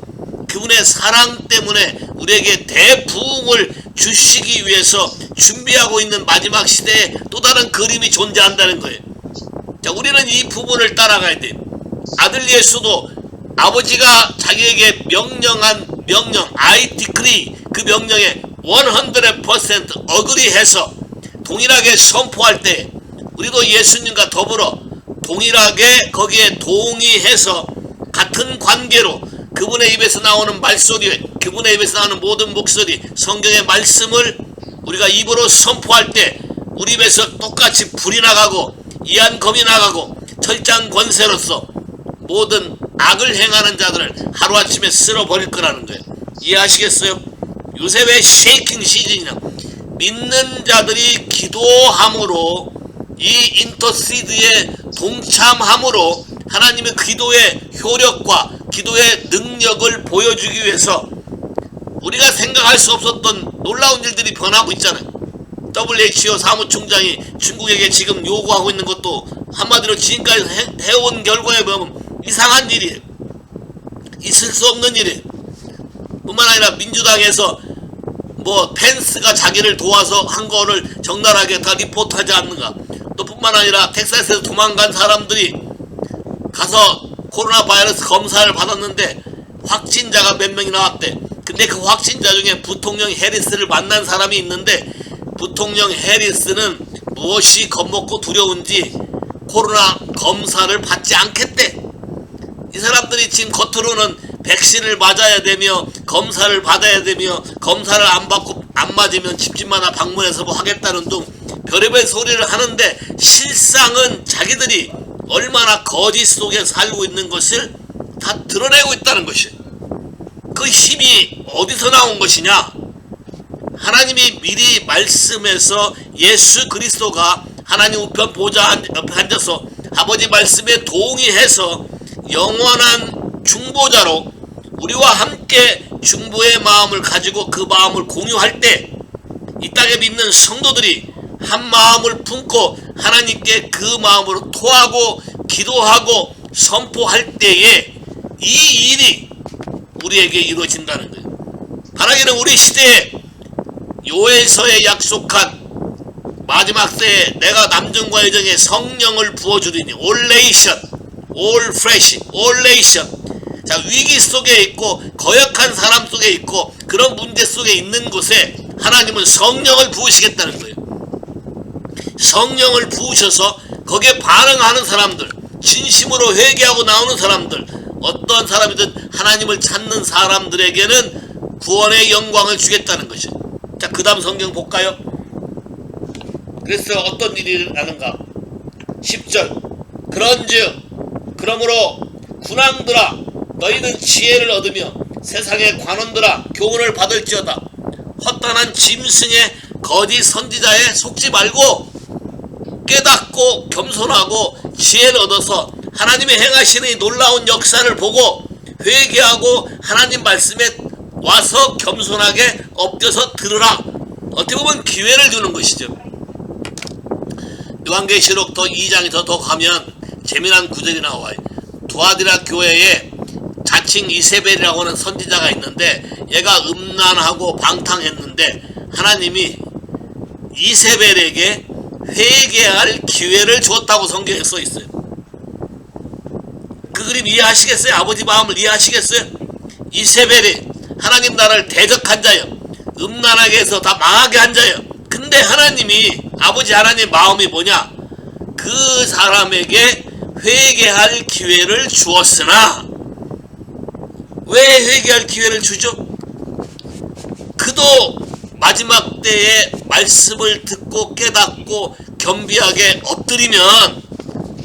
그분의 사랑 때문에 우리에게 대부흥을 주시기 위해서 준비하고 있는 마지막 시대에 또 다른 그림이 존재한다는 거예요. 자, 우리는 이 부분을 따라가야 돼요. 아들 예수도 아버지가 자기에게 명령한 명령, I decree, 그 명령에 100% 어그리해서 동일하게 선포할 때 우리도 예수님과 더불어 동일하게 거기에 동의해서 같은 관계로 그분의 입에서 나오는 말소리, 그분의 입에서 나오는 모든 목소리, 성경의 말씀을 우리가 입으로 선포할 때 우리 입에서 똑같이 불이 나가고 이한검이 나가고 철장 권세로서 모든 악을 행하는 자들을 하루아침에 쓸어버릴 거라는 거예요. 이해하시겠어요? 요새 왜 쉐이킹 시즌이냐? 믿는 자들이 기도함으로, 이 인터시드에 동참함으로 하나님의 기도의 효력과 기도의 능력을 보여주기 위해서 우리가 생각할 수 없었던 놀라운 일들이 변하고 있잖아요. WHO 사무총장이 중국에게 지금 요구하고 있는 것도 한마디로 지금까지 해온 결과에 보면 이상한 일이에요. 있을 수 없는 일이에요. 뿐만 아니라 민주당에서 뭐 펜스가 자기를 도와서 한 거를 적나라하게 다 리포트하지 않는가. 또 뿐만 아니라 텍사스에서 도망간 사람들이 가서 코로나 바이러스 검사를 받았는데 확진자가 몇 명이 나왔대. 근데 그 확진자 중에 부통령 해리스를 만난 사람이 있는데, 부통령 해리스는 무엇이 겁먹고 두려운지 코로나 검사를 받지 않겠대. 이 사람들이 지금 겉으로는 백신을 맞아야 되며 검사를 받아야 되며 검사를 안 받고 안 맞으면 집집마다 방문해서 뭐 하겠다는 등 별의별 소리를 하는데, 실상은 자기들이 얼마나 거짓 속에 살고 있는 것을 다 드러내고 있다는 것이에요. 그 힘이 어디서 나온 것이냐? 하나님이 미리 말씀해서 예수 그리스도가 하나님 우편 보좌 옆에 앉아서 아버지 말씀에 동의해서 영원한 중보자로 우리와 함께 중보의 마음을 가지고 그 마음을 공유할 때 이 땅에 믿는 성도들이 한 마음을 품고 하나님께 그 마음으로 토하고 기도하고 선포할 때에 이 일이 우리에게 이루어진다는 거예요. 바라기는 우리 시대에 요엘서에 약속한 마지막 때에 내가 남정과 여정에 성령을 부어주리니 올레이션, 올프레시, 올레이션. 자, 위기 속에 있고 거역한 사람 속에 있고 그런 문제 속에 있는 곳에 하나님은 성령을 부으시겠다는 거예요. 성령을 부으셔서 거기에 반응하는 사람들, 진심으로 회개하고 나오는 사람들, 어떠한 사람이든 하나님을 찾는 사람들에게는 구원의 영광을 주겠다는 것이죠. 자, 그 다음 성경 볼까요? 그래서 어떤 일이 일어나는가? 10절 그런즉 그러므로 군왕들아 너희는 지혜를 얻으며 세상의 관원들아 교훈을 받을지어다. 헛단한 짐승의 거짓 선지자에 속지 말고 깨닫고 겸손하고 지혜를 얻어서 하나님의 행하시는 이 놀라운 역사를 보고 회개하고 하나님 말씀에 와서 겸손하게 엎드려서 들으라. 어떻게 보면 기회를 주는 것이죠. 요한계시록 더 2장에 더 가면 재미난 구절이 나와요. 두아디라 교회에 자칭 이세벨이라고 하는 선지자가 있는데 얘가 음란하고 방탕했는데 하나님이 이세벨에게 회개할 기회를 주었다고 성경에 써 있어요. 그 그림 이해하시겠어요? 아버지 마음을 이해하시겠어요? 이세벨이 하나님 나라를 대적한 자요, 음란하게 해서 다 망하게 한 자요. 근데 하나님이 아버지 하나님 마음이 뭐냐? 그 사람에게 회개할 기회를 주었으나 왜 회개할 기회를 주죠? 그도 마지막 때에 말씀을 듣고 깨닫고 겸비하게 엎드리면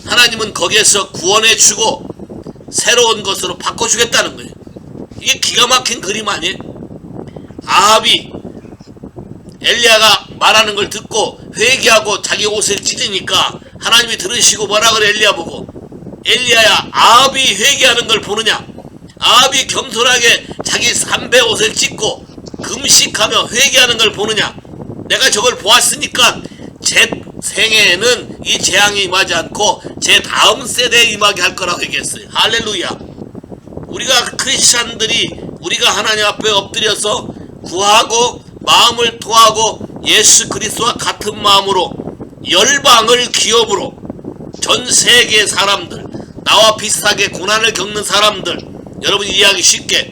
하나님은 거기에서 구원해 주고 새로운 것으로 바꿔주겠다는 거예요. 이게 기가 막힌 그림 아니에요? 아합이 엘리야가 말하는 걸 듣고 회개하고 자기 옷을 찢으니까 하나님이 들으시고 뭐라 그래 엘리야 보고, 엘리야야 아합이 회개하는 걸 보느냐? 아합이 겸손하게 자기 삼배 옷을 찢고 금식하며 회개하는 걸 보느냐? 내가 저걸 보았으니까 제 생애에는 이 재앙이 임하지 않고 제 다음 세대에 임하게 할 거라고 얘기했어요. 할렐루야. 우리가 크리스찬들이 우리가 하나님 앞에 엎드려서 구하고 마음을 토하고 예수 그리스도와 같은 마음으로 열방을 기업으로 전 세계 사람들, 나와 비슷하게 고난을 겪는 사람들, 여러분이 이해하기 쉽게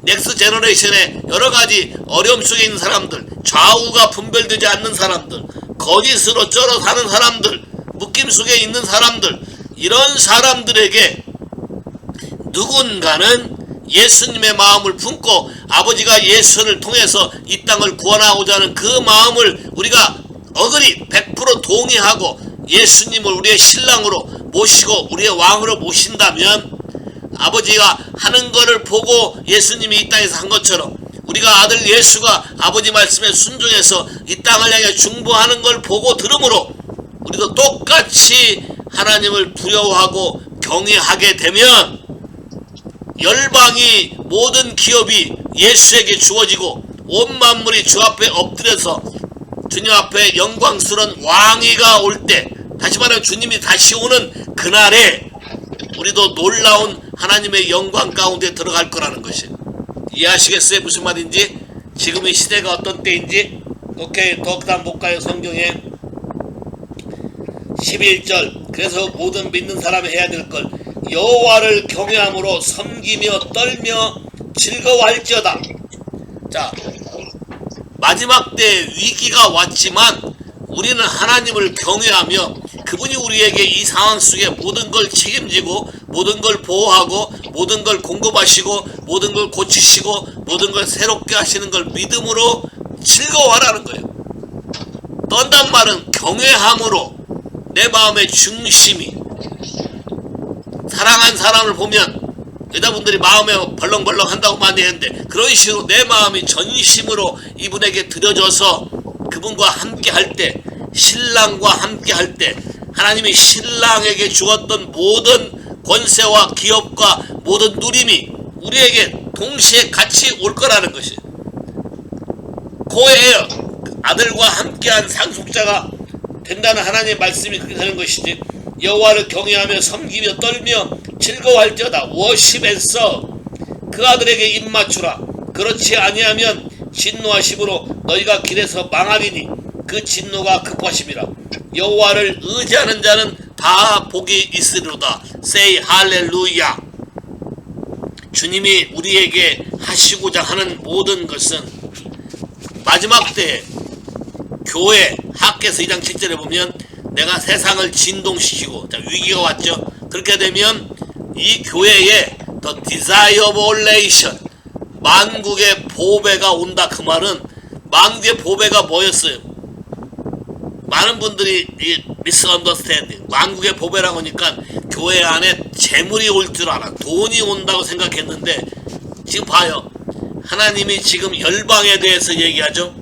넥스트 제너레이션의 여러가지 어려움 속에 있는 사람들, 좌우가 분별되지 않는 사람들, 거짓으로 쩔어 사는 사람들, 묶임 속에 있는 사람들, 이런 사람들에게 누군가는 예수님의 마음을 품고 아버지가 예수를 통해서 이 땅을 구원하고자 하는 그 마음을 우리가 어그리 100% 동의하고 예수님을 우리의 신랑으로 모시고 우리의 왕으로 모신다면 아버지가 하는 것을 보고 예수님이 이 땅에서 한 것처럼 우리가 아들 예수가 아버지 말씀에 순종해서 이 땅을 향해 중보하는 걸 보고 들으므로 우리도 똑같이 하나님을 두려워하고 경외하게 되면 열방이 모든 기업이 예수에게 주어지고 온 만물이 주 앞에 엎드려서 주님 앞에 영광스러운 왕위가 올 때, 다시 말하면 주님이 다시 오는 그날에 우리도 놀라운 하나님의 영광 가운데 들어갈 거라는 것이 이해하시겠어요? 무슨 말인지? 지금 이 시대가 어떤 때인지? 오케이, 더 그다음 볼까요? 성경에 11절 그래서 모든 믿는 사람이 해야 될 걸 여호와를 경외함으로 섬기며 떨며 즐거워할지어다. 자, 마지막 때 위기가 왔지만 우리는 하나님을 경외하며 그분이 우리에게 이 상황 속에 모든 걸 책임지고 모든 걸 보호하고 모든 걸 공급하시고 모든 걸 고치시고 모든 걸 새롭게 하시는 걸 믿음으로 즐거워하라는 거예요. 떤단 말은 경외함으로 내 마음의 중심이 사랑한 사람을 보면 여자분들이 마음에 벌렁벌렁 한다고 많이 했는데 그런 식으로 내 마음이 전심으로 이분에게 드려져서 그분과 함께 할 때, 신랑과 함께 할 때 하나님이 신랑에게 주었던 모든 권세와 기업과 모든 누림이 우리에게 동시에 같이 올 거라는 것이 고해요. 아들과 함께한 상속자가 된다는 하나님의 말씀이 그렇게 되는 것이지. 여호와를 경외하며 섬기며 떨며 즐거워할지어다. 워십에서 그 아들에게 입맞추라. 그렇지 아니하면 진노하심으로 너희가 길에서 망하리니 그 진노가 급하심이라. 여호와를 의지하는 자는 다 복이 있으리로다. Say 할렐루야. 주님이 우리에게 하시고자 하는 모든 것은 마지막 때에 교회 학개서 2장 7절에 보면 내가 세상을 진동시키고, 자, 위기가 왔죠. 그렇게 되면 이 교회에 The Desire of All Nation, 만국의 보배가 온다. 그 말은 만국의 보배가 뭐였어요? 많은 분들이 이 misunderstanding, 만국의 보배라고 하니까 교회 안에 재물이 올 줄 알아, 돈이 온다고 생각했는데 지금 봐요. 하나님이 지금 열방에 대해서 얘기하죠.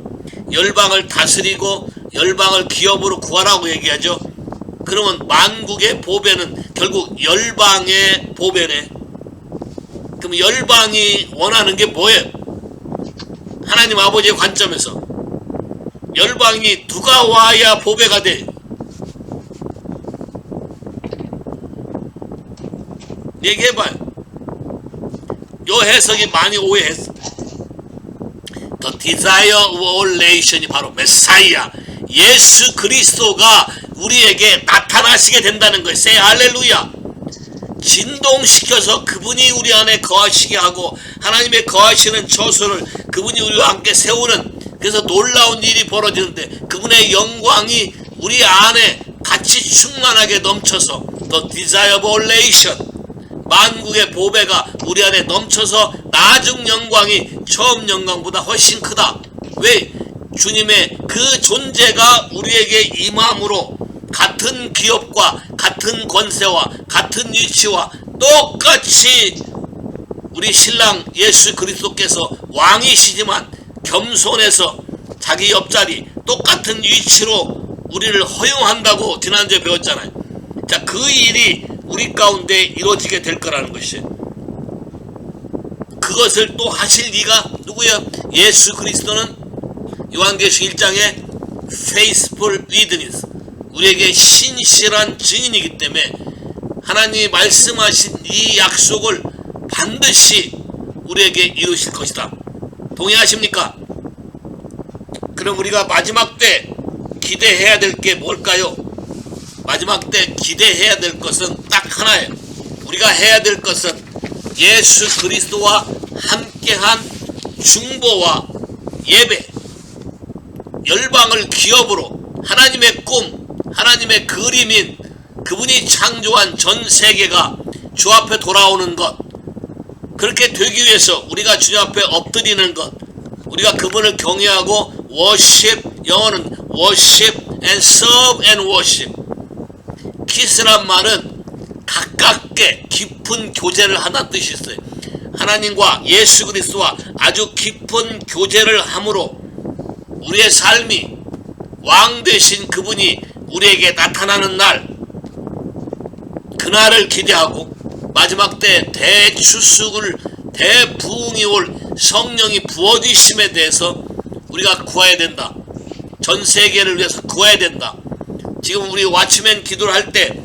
열방을 다스리고 열방을 기업으로 구하라고 얘기하죠. 그러면 만국의 보배는 결국 열방의 보배네. 그럼 열방이 원하는 게 뭐예요? 하나님 아버지의 관점에서 열방이 누가 와야 보배가 돼? 얘기해봐요. 요 해석이 많이 오해했어. The desire of all nation이 바로 메사이아, 예수 그리스도가 우리에게 나타나시게 된다는 거예요. Say 할렐루야. 진동시켜서 그분이 우리 안에 거하시게 하고 하나님의 거하시는 처소를 그분이 우리와 함께 세우는, 그래서 놀라운 일이 벌어지는데 그분의 영광이 우리 안에 같이 충만하게 넘쳐서 The desire of all nation, 만국의 보배가 우리 안에 넘쳐서 나중 영광이 처음 영광보다 훨씬 크다. 왜? 주님의 그 존재가 우리에게 임함으로 같은 기업과 같은 권세와 같은 위치와 똑같이 우리 신랑 예수 그리스도께서 왕이시지만 겸손해서 자기 옆자리 똑같은 위치로 우리를 허용한다고 지난주에 배웠잖아요. 자, 그 일이 우리 가운데 이루어지게 될 거라는 것이, 그것을 또 하실 이가 누구야? 예수 그리스도는 요한계시록 1장에 faithful witness, 우리에게 신실한 증인이기 때문에 하나님이 말씀하신 이 약속을 반드시 우리에게 이루실 것이다. 동의하십니까? 그럼 우리가 마지막 때 기대해야 될 게 뭘까요? 마지막 때 기대해야 될 것은 딱 하나예요. 우리가 해야 될 것은 예수 그리스도와 함께한 중보와 예배, 열방을 기업으로 하나님의 꿈, 하나님의 그림인 그분이 창조한 전 세계가 주 앞에 돌아오는 것, 그렇게 되기 위해서 우리가 주님 앞에 엎드리는 것, 우리가 그분을 경외하고 worship, 영어는 worship and serve and worship. 키스란 말은 가깝게 깊은 교제를 하다는 뜻이 있어요. 하나님과 예수 그리스도와 아주 깊은 교제를 함으로 우리의 삶이 왕 되신 그분이 우리에게 나타나는 날, 그날을 기대하고 마지막 때 대추수를, 대부흥이 올 성령이 부어주심에 대해서 우리가 구해야 된다. 전 세계를 위해서 구해야 된다. 지금 우리 와치맨 기도를 할 때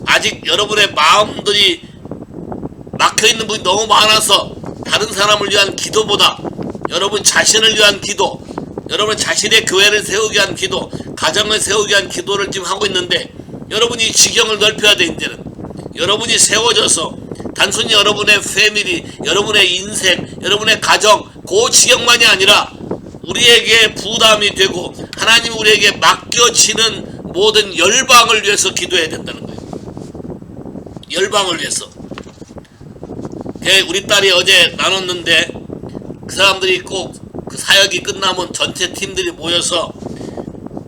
아직 여러분의 마음들이 막혀있는 분이 너무 많아서 다른 사람을 위한 기도보다 여러분 자신을 위한 기도, 여러분 자신의 교회를 세우기 위한 기도, 가정을 세우기 위한 기도를 지금 하고 있는데, 여러분이 지경을 넓혀야 돼. 이제는 여러분이 세워져서 단순히 여러분의 패밀리, 여러분의 인생, 여러분의 가정, 그 지경만이 아니라 우리에게 부담이 되고 하나님 우리에게 맡겨지는 모든 열방을 위해서 기도해야 된다는 거예요. 열방을 위해서. 우리 딸이 어제 나눴는데 그 사람들이 꼭 그 사역이 끝나면 전체 팀들이 모여서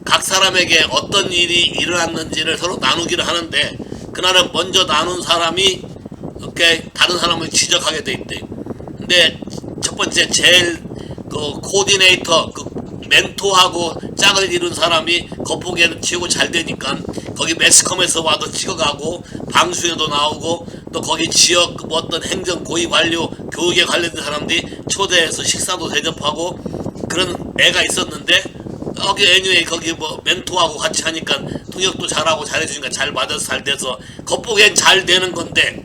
각 사람에게 어떤 일이 일어났는지를 서로 나누기를 하는데, 그날은 먼저 나눈 사람이 오케이? 다른 사람을 지적하게 돼 있대. 근데 첫 번째 제일 그 코디네이터, 그 멘토하고 짝을 이룬 사람이 겉보기에는 최고 잘 되니까 거기 매스컴에서 와도 찍어가고 방송에도 나오고 또 거기 지역 뭐 어떤 행정 고위 관료 교육에 관련된 사람들이 초대해서 식사도 대접하고 그런 애가 있었는데 거기 애니웨이 거기 뭐 멘토하고 같이 하니까 통역도 잘하고 잘해주니까 잘 맞아서 잘 돼서 겉보기엔 잘 되는 건데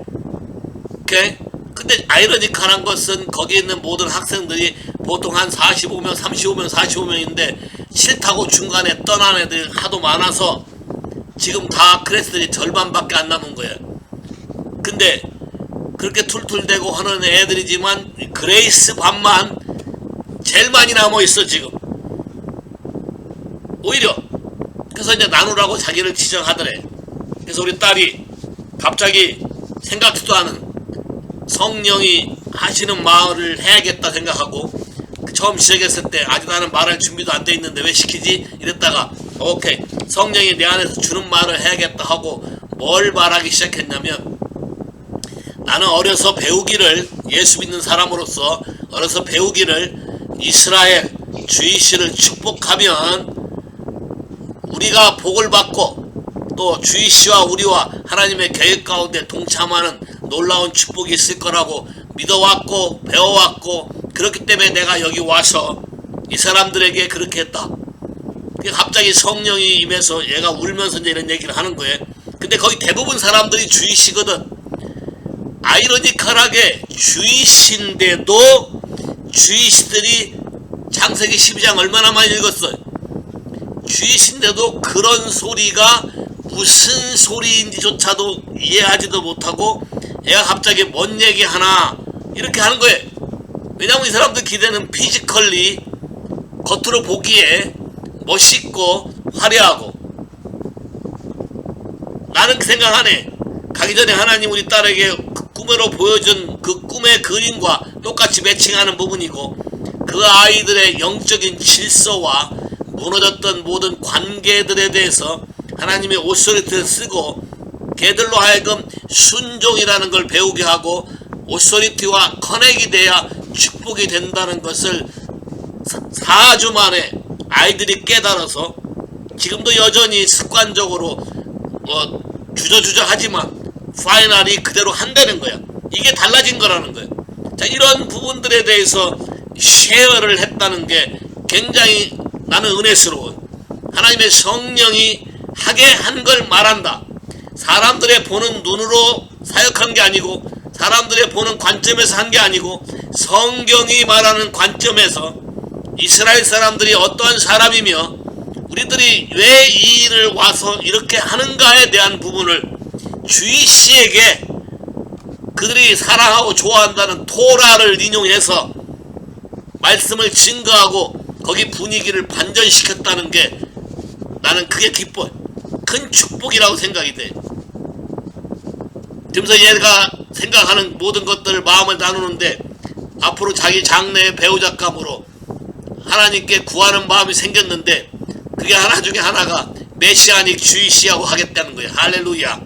오케이? 근데 아이러니컬한 것은 거기 있는 모든 학생들이 보통 한 45명, 35명, 45명인데 싫다고 중간에 떠난 애들 하도 많아서 지금 다 클래스들이 절반밖에 안 남은 거예요. 근데 그렇게 툴툴대고 하는 애들이지만 그레이스 반만 제일 많이 남아있어 지금. 오히려 그래서 이제 나누라고 자기를 지정하더래. 그래서 우리 딸이 갑자기 생각지도 않은 성령이 하시는 말을 해야겠다 생각하고 처음 시작했을 때 아직 나는 말할 준비도 안 돼 있는데 왜 시키지? 이랬다가 오케이 성령이 내 안에서 주는 말을 해야겠다 하고 뭘 말하기 시작했냐면 나는 어려서 배우기를 예수 믿는 사람으로서 어려서 배우기를 이스라엘 주이시를 축복하면 우리가 복을 받고 또 주이시와 우리와 하나님의 계획 가운데 동참하는 놀라운 축복이 있을 거라고 믿어왔고 배워왔고 그렇기 때문에 내가 여기 와서 이 사람들에게 그렇게 했다. 갑자기 성령이 임해서 얘가 울면서 이제 이런 얘기를 하는 거예요. 근데 거의 대부분 사람들이 주이시거든. 아이러니컬하게 주이신데도 주이시들이 창세기 12장 얼마나 많이 읽었어요. 주이신데도 그런 소리가 무슨 소리인지조차도 이해하지도 못하고 얘가 갑자기 뭔 얘기 하나 이렇게 하는 거예요. 왜냐면 이 사람들 기대는 피지컬리 겉으로 보기에 멋있고 화려하고 나는 그 생각하네. 가기 전에 하나님 우리 딸에게 그 꿈으로 보여준 그 꿈의 그림과 똑같이 매칭하는 부분이고 그 아이들의 영적인 질서와 무너졌던 모든 관계들에 대해서 하나님의 옷소리를 쓰고 걔들로 하여금 순종이라는 걸 배우게 하고 오소리티와 커넥이 돼야 축복이 된다는 것을 4주 만에 아이들이 깨달아서 지금도 여전히 습관적으로 주저주저 하지만 파이널이 그대로 한다는 거야. 이게 달라진 거라는 거야. 자, 이런 부분들에 대해서 쉐어를 했다는 게 굉장히 나는 은혜스러워. 하나님의 성령이 하게 한 걸 말한다. 사람들의 보는 눈으로 사역한 게 아니고 사람들의 보는 관점에서 한 게 아니고 성경이 말하는 관점에서 이스라엘 사람들이 어떠한 사람이며 우리들이 왜 이 일을 와서 이렇게 하는가에 대한 부분을 주이시에게 그들이 사랑하고 좋아한다는 토라를 인용해서 말씀을 증거하고 거기 분위기를 반전시켰다는 게 나는 그게 기뻐요. 큰 축복이라고 생각이 돼. 그러면서 얘가 생각하는 모든 것들을 마음을 나누는데 앞으로 자기 장래의 배우작감으로 하나님께 구하는 마음이 생겼는데 그게 하나 중에 하나가 메시아닉 주이시하고 하겠다는 거예요. 할렐루야.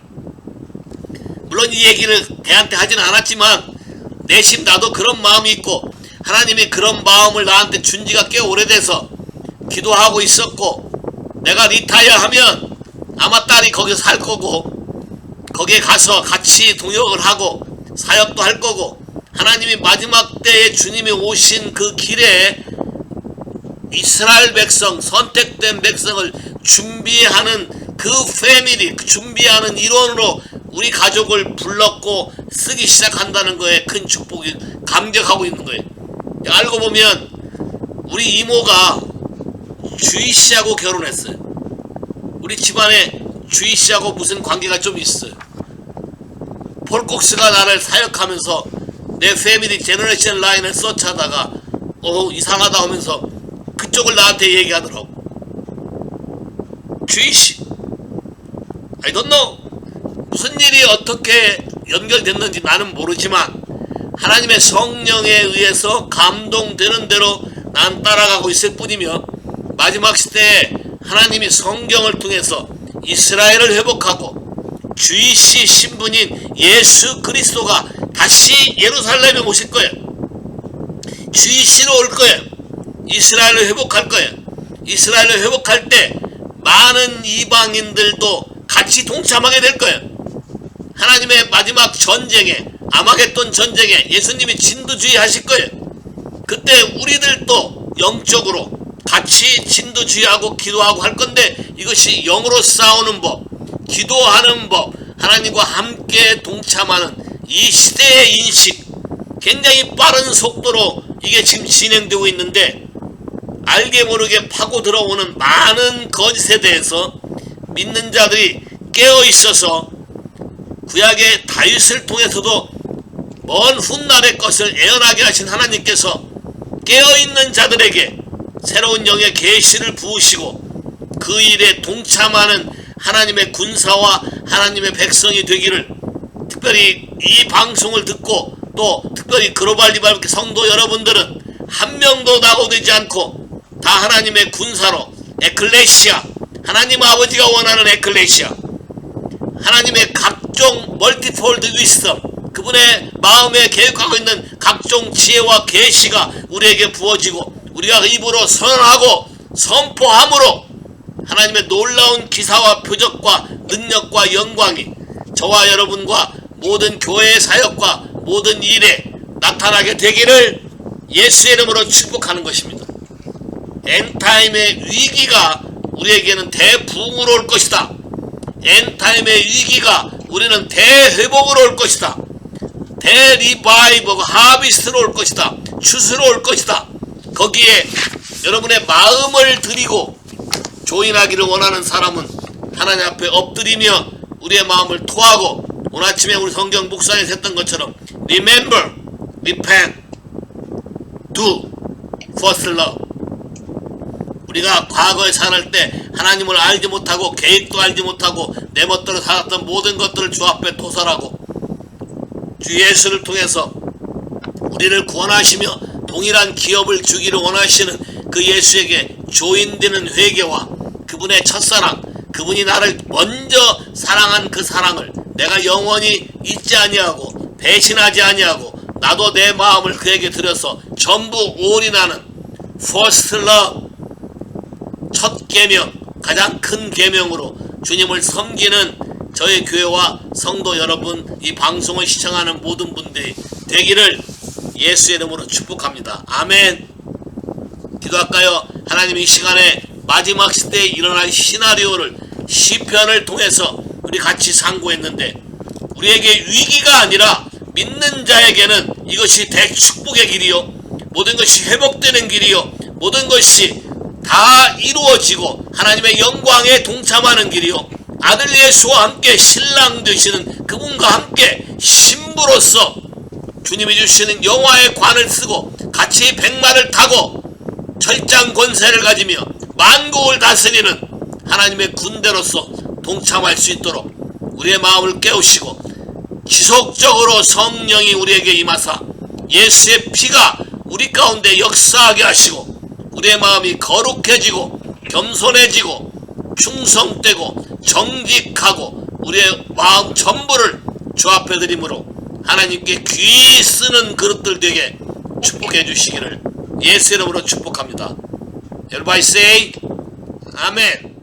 물론 이 얘기를 걔한테 하지는 않았지만 내심 나도 그런 마음이 있고 하나님이 그런 마음을 나한테 준 지가 꽤 오래돼서 기도하고 있었고 내가 리타이어 하면 아마 딸이 거기서 살 거고 거기에 가서 같이 동역을 하고 사역도 할 거고 하나님이 마지막 때에 주님이 오신 그 길에 이스라엘 백성 선택된 백성을 준비하는 그 패밀리 준비하는 일원으로 우리 가족을 불렀고 쓰기 시작한다는 거에 큰 축복이 감격하고 있는 거예요. 알고 보면 우리 이모가 주이씨하고 결혼했어요. 우리 집안에 주이씨하고 무슨 관계가 좀 있어요. 폴콕스가 나를 사역하면서 내 패밀리 제너레이션 라인을 서치하다가 이상하다 하면서 그쪽을 나한테 얘기하더라고. 주이씨 I don't know 무슨 일이 어떻게 연결됐는지 나는 모르지만 하나님의 성령에 의해서 감동되는 대로 난 따라가고 있을 뿐이며 마지막 시대에 하나님이 성경을 통해서 이스라엘을 회복하고 주이시 신분인 예수 그리스도가 다시 예루살렘에 오실 거예요. 주이시러 올 거예요. 이스라엘을 회복할 거예요. 이스라엘을 회복할 때 많은 이방인들도 같이 동참하게 될 거예요. 하나님의 마지막 전쟁에, 아마겟돈 전쟁에 예수님이 진두주의 하실 거예요. 그때 우리들도 영적으로 같이 진두주의하고 기도하고 할 건데, 이것이 영으로 싸우는 법, 기도하는 법, 하나님과 함께 동참하는 이 시대의 인식, 굉장히 빠른 속도로 이게 지금 진행되고 있는데, 알게 모르게 파고 들어오는 많은 거짓에 대해서 믿는 자들이 깨어 있어서 구약의 다윗을 통해서도 먼 훗날의 것을 예언하게 하신 하나님께서 깨어있는 자들에게 새로운 영의 계시를 부으시고 그 일에 동참하는 하나님의 군사와 하나님의 백성이 되기를, 특별히 이 방송을 듣고 또 특별히 글로벌 리바이벌 성도 여러분들은 한 명도 낙오되지 않고 다 하나님의 군사로, 에클레시아, 하나님 아버지가 원하는 에클레시아, 하나님의 각종 멀티폴드 위스덤, 그분의 마음에 계획하고 있는 각종 지혜와 계시가 우리에게 부어지고 우리가 입으로 선언하고 선포함으로 하나님의 놀라운 기사와 표적과 능력과 영광이 저와 여러분과 모든 교회의 사역과 모든 일에 나타나게 되기를 예수의 이름으로 축복하는 것입니다. 엔타임의 위기가 우리에게는 대부흥으로 올 것이다. 엔타임의 위기가 우리는 대회복으로 올 것이다. 대리바이버가 하비스트로 올 것이다. 추수로 올 것이다. 거기에 여러분의 마음을 드리고 조인하기를 원하는 사람은 하나님 앞에 엎드리며 우리의 마음을 토하고, 오늘 아침에 우리 성경 묵상에서 했던 것처럼 Remember, repent, do, first love. 우리가 과거에 살을 때 하나님을 알지 못하고 계획도 알지 못하고 내 멋대로 살았던 모든 것들을 주 앞에 토설하고 주 예수를 통해서 우리를 구원하시며 동일한 기업을 주기를 원하시는 그 예수에게 조인되는 회개와 그분의 첫사랑, 그분이 나를 먼저 사랑한 그 사랑을 내가 영원히 잊지 아니하고 배신하지 아니하고 나도 내 마음을 그에게 드려서 전부 올인하는 First Love, 첫 계명, 가장 큰 계명으로 주님을 섬기는 저희 교회와 성도 여러분, 이 방송을 시청하는 모든 분들이 되기를 예수의 이름으로 축복합니다. 아멘. 기도할까요? 하나님, 이 시간에 마지막 시대에 일어날 시나리오를 시편을 통해서 우리 같이 상고했는데, 우리에게 위기가 아니라 믿는 자에게는 이것이 대축복의 길이요, 모든 것이 회복되는 길이요, 모든 것이 다 이루어지고 하나님의 영광에 동참하는 길이요, 아들 예수와 함께 신랑 되시는 그분과 함께 신부로서 주님이 주시는 영화의 관을 쓰고 같이 백마를 타고 철장 권세를 가지며 만국을 다스리는 하나님의 군대로서 동참할 수 있도록 우리의 마음을 깨우시고 지속적으로 성령이 우리에게 임하사 예수의 피가 우리 가운데 역사하게 하시고 우리의 마음이 거룩해지고 겸손해지고 충성되고 정직하고 우리의 마음 전부를 주 앞에 드림으로 하나님께 귀 쓰는 그릇들 되게 축복해 주시기를 예수 이름으로 축복합니다. Everybody say 아멘.